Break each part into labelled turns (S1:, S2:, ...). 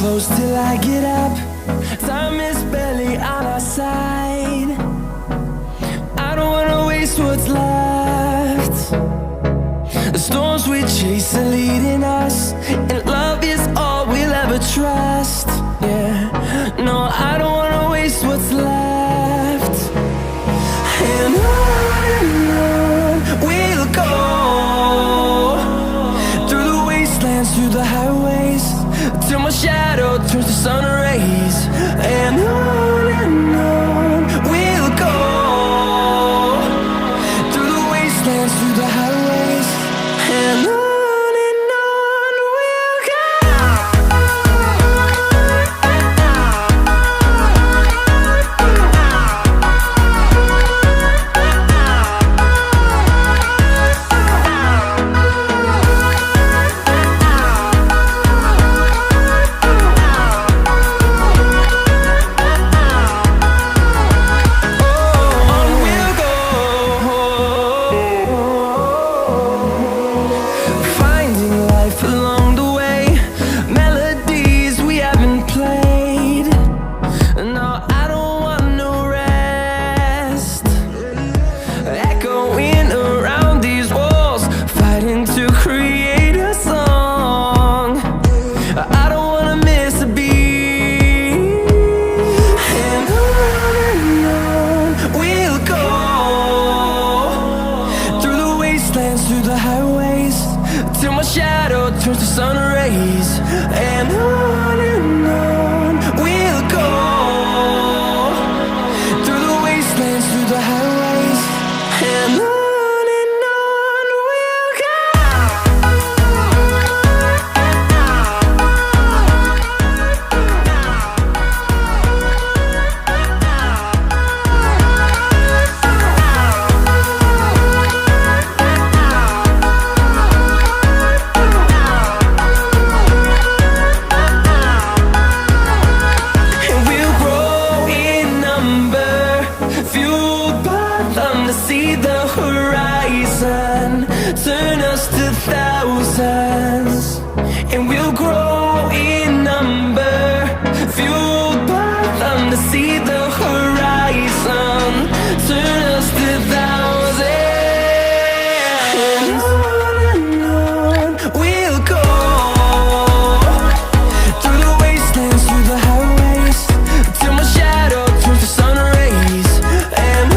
S1: close till I get up. Time is barely on our side. I don't wanna waste what's left. The storms we chase are leading us, and love is all we'll ever trust. Yeah, no, I don't wanna waste what's left. And on we'll go, through the wastelands, through the highways, till my shadow turns to sun rays. And on we'll go, through the wastelands, through the highways, and on we'll go. Through the highways, till my shadow turns to sun rays. And on we'll go, through the wastelands, through the highways, and on we'll go. See the horizon turn us to thousands, and we'll grow in number, fueled by them. To see the horizon turn us to thousands, and on we'll go, through the wastelands, through the highways, till my shadow turns to sun rays. And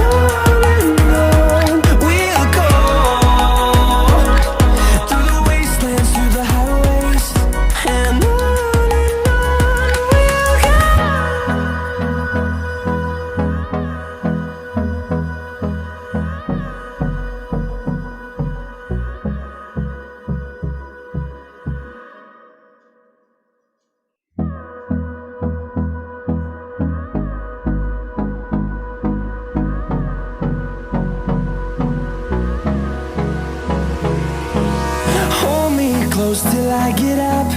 S1: close till I get up.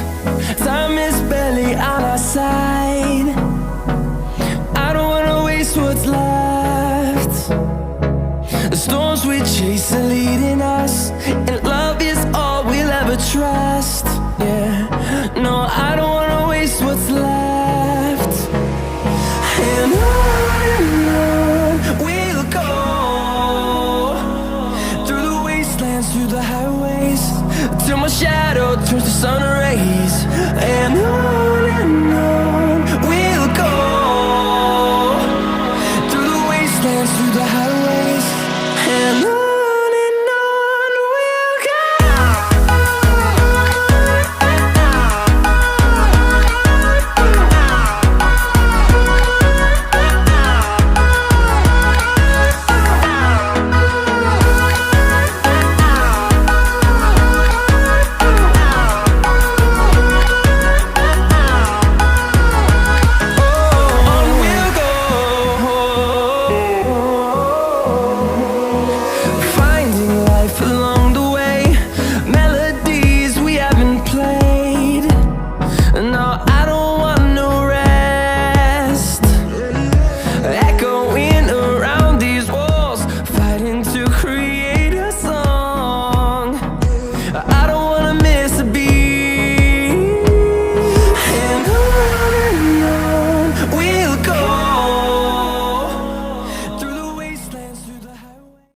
S1: Time is barely on our side. I don't wanna waste what's left. The storms we chase are leading us, and love is all we'll ever trust. Yeah, no, I don't wanna waste what's left. And on we'll go, through the wastelands, through the highways, till my shadow turns to sun